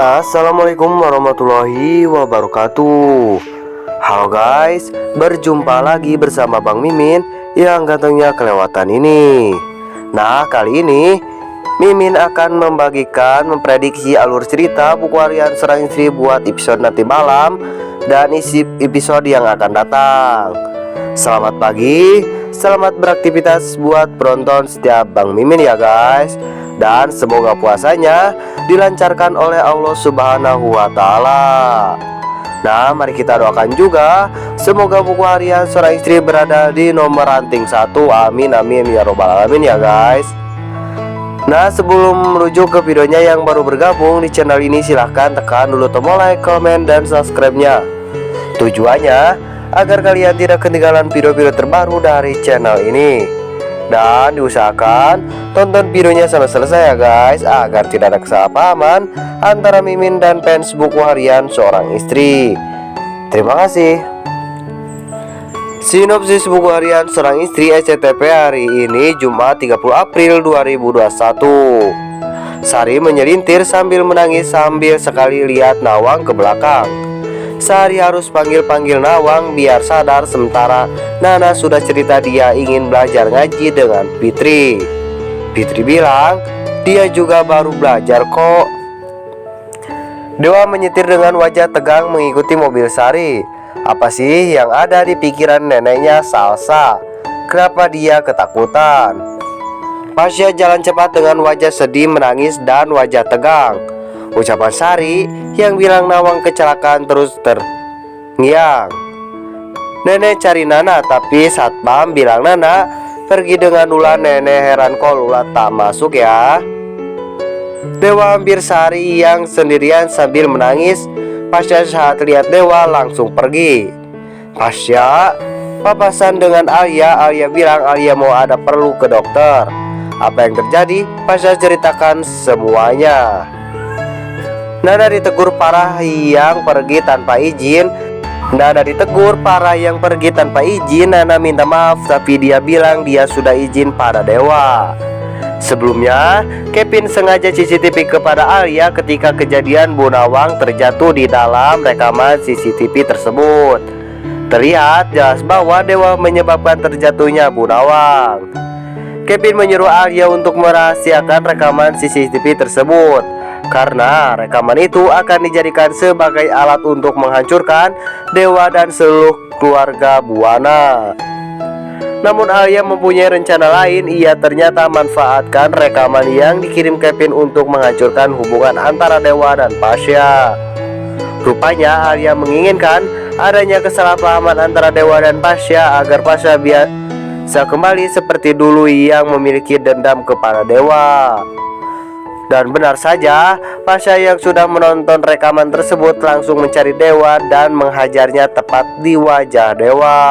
Assalamualaikum warahmatullahi wabarakatuh. Halo guys, berjumpa lagi bersama Bang Mimin yang gantengnya kelewatan ini. Nah, kali ini Mimin akan memprediksi alur cerita buku harian seorang istri buat episode nanti malam dan isi episode yang akan datang. Selamat pagi, selamat beraktivitas buat penonton setiap Bang Mimin ya guys. Dan semoga puasanya dilancarkan oleh Allah Subhanahu wa Ta'ala. Nah, mari kita doakan juga semoga buku harian seorang istri berada di nomor ranting 1. Amin amin ya robbal alamin ya guys. Nah, sebelum menuju ke videonya, yang baru bergabung di channel ini silahkan tekan dulu tombol like, komen, dan subscribe-nya. Tujuannya agar kalian tidak ketinggalan video-video terbaru dari channel ini. Dan diusahakan tonton videonya sampai selesai ya guys, agar tidak ada kesalahpahaman antara Mimin dan fans buku harian seorang istri. Terima kasih. Sinopsis buku harian seorang istri SCTV hari ini Jumat 30 April 2021. Sari menyelintir sambil menangis sambil sekali lihat Nawang ke belakang. Sari harus panggil-panggil Nawang biar sadar, sementara Nana sudah cerita dia ingin belajar ngaji dengan Fitri. Fitri bilang dia juga baru belajar kok. Dewa menyetir dengan wajah tegang mengikuti mobil Sari. Apa sih yang ada di pikiran neneknya Salsa? Kenapa dia ketakutan? Pasya jalan cepat dengan wajah sedih, menangis, dan wajah tegang. Ucapan Sari yang bilang Nawang kecelakaan terus terngiang. Nenek cari Nana, tapi satpam bilang Nana pergi dengan Lula. Nenek heran kok Lula tak masuk ya. Dewa hampir Sari yang sendirian sambil menangis. Pasya saat lihat Dewa langsung pergi. Pasya papasan dengan Alia. Alia bilang Alia mau ada perlu ke dokter. Apa yang terjadi? Pasya ceritakan semuanya. Nana ditegur parah yang pergi tanpa izin. Nana minta maaf, tapi dia bilang dia sudah izin pada Dewa. Sebelumnya, Kevin sengaja CCTV kepada Alia ketika kejadian Bu Nawang terjatuh di dalam rekaman CCTV tersebut. Terlihat jelas bahwa Dewa menyebabkan terjatuhnya Bu Nawang. Kevin menyuruh Alia untuk merahasiakan rekaman CCTV tersebut, karena rekaman itu akan dijadikan sebagai alat untuk menghancurkan Dewa dan seluruh keluarga Buana. Namun Alia mempunyai rencana lain. Ia ternyata manfaatkan rekaman yang dikirim Kevin untuk menghancurkan hubungan antara Dewa dan Pasya. Rupanya Alia menginginkan adanya kesalahpahaman antara Dewa dan Pasya agar Pasya bisa kembali seperti dulu yang memiliki dendam kepada Dewa. Dan benar saja, Pasya yang sudah menonton rekaman tersebut langsung mencari Dewa dan menghajarnya tepat di wajah Dewa.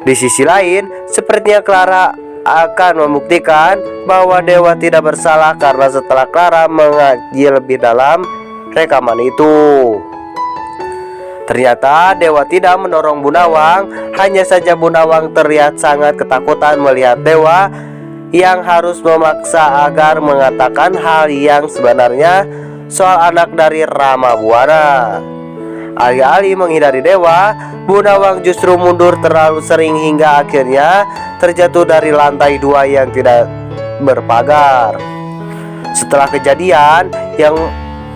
Di sisi lain, sepertinya Clara akan membuktikan bahwa Dewa tidak bersalah, karena setelah Clara mengaji lebih dalam rekaman itu, ternyata Dewa tidak mendorong Bu Nawang. Hanya saja Bu Nawang terlihat sangat ketakutan melihat Dewa yang harus memaksa agar mengatakan hal yang sebenarnya soal anak dari Rama Buana. Alih-alih menghindari Dewa, Bu Nawang justru mundur terlalu sering hingga akhirnya terjatuh dari lantai 2 yang tidak berpagar. Setelah kejadian yang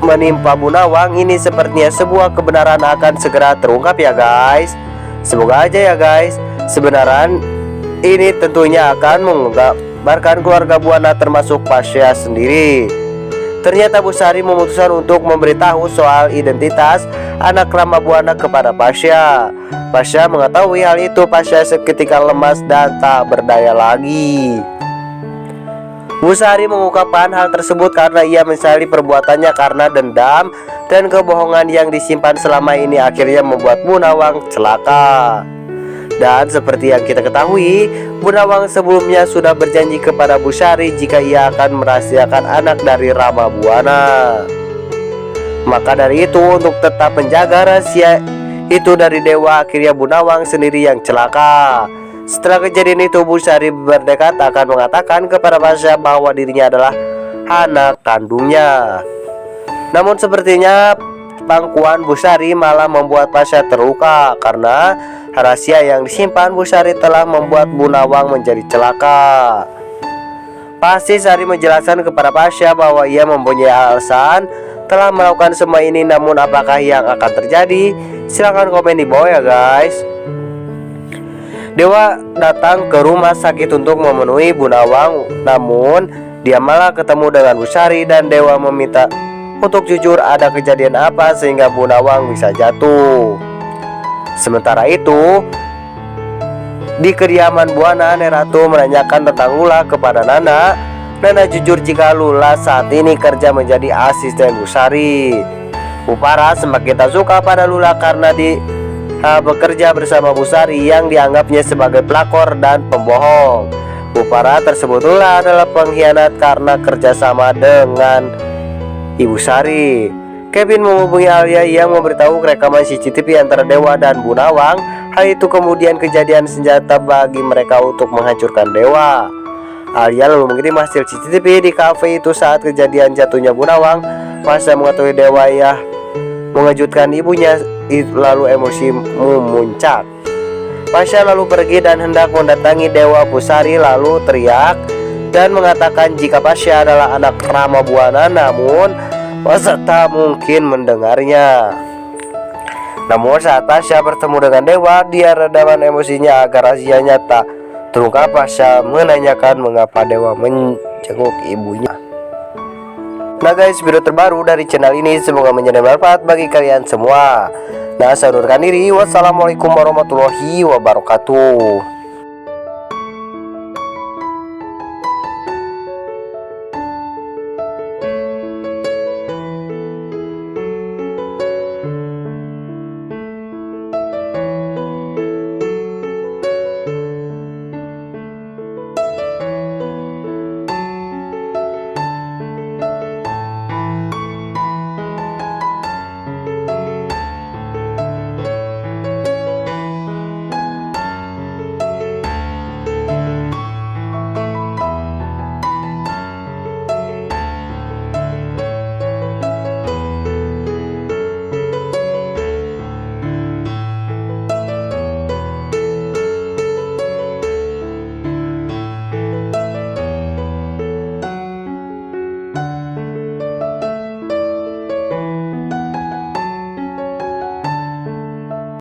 menimpa Bu Nawang ini, sepertinya sebuah kebenaran akan segera terungkap ya guys. Semoga aja ya guys. Kebenaran ini tentunya akan menggambarkan keluarga Buana termasuk Pasya sendiri. Ternyata Bu Sari memutuskan untuk memberitahu soal identitas anak Rama Buana kepada Pasya. Pasya mengetahui hal itu. Pasya seketika lemas dan tak berdaya lagi. Bu Sari mengungkapkan hal tersebut karena ia menyesali perbuatannya, karena dendam dan kebohongan yang disimpan selama ini akhirnya membuat Bu Nawang celaka. Dan seperti yang kita ketahui, Bu Nawang sebelumnya sudah berjanji kepada Bu Sari jika ia akan merahasiakan anak dari Rama Buana. Maka dari itu, untuk tetap menjaga rahasia itu dari Dewa, akhirnya Bu Nawang sendiri yang celaka. Setelah kejadian itu, Bu Sari berdekat akan mengatakan kepada Pasya bahwa dirinya adalah anak kandungnya. Namun sepertinya pangkuan Busari malah membuat Pasha terluka karena rahasia yang disimpan Busari telah membuat Bu Nawang menjadi celaka. Pasti Sari menjelaskan kepada Pasha bahwa ia mempunyai alasan telah melakukan semua ini, namun apakah yang akan terjadi? Silahkan komen di bawah ya guys. Dewa datang ke rumah sakit untuk memenuhi Bu Nawang, namun dia malah ketemu dengan Busari dan Dewa meminta untuk jujur ada kejadian apa sehingga Bu Nawang bisa jatuh. Sementara itu, di kediaman Buana, Neratu menanyakan tentang Lula kepada Nana. Nana jujur jika Lula saat ini kerja menjadi asisten Busari. Upara semakin tak suka pada Lula karena bekerja bersama Busari yang dianggapnya sebagai pelakor dan pembohong. Upara tersebut Lula adalah pengkhianat karena kerjasama dengan Ibu Sari. Kevin menghubungi Alia yang memberitahu rekaman CCTV antara Dewa dan Bu Nawang. Hal itu kemudian kejadian senjata bagi mereka untuk menghancurkan Dewa. Alia lalu mengirim hasil CCTV di kafe itu saat kejadian jatuhnya Bu Nawang. Pasha mengetahui Dewa ya mengejutkan ibunya, lalu emosi memuncak. Pasha lalu pergi dan hendak mendatangi Dewa Busari, lalu teriak dan mengatakan jika Pasha adalah anak Rama Buana, namun Pasha tak mungkin mendengarnya. Namun saat Pasha bertemu dengan Dewa, dia redaman emosinya agar rahasianya tak terungkap. Pasha menanyakan mengapa Dewa menjenguk ibunya. Nah guys, video terbaru dari channel ini semoga menjadi bermanfaat bagi kalian semua. Nah, saya undurkan diri. Wassalamualaikum warahmatullahi wabarakatuh.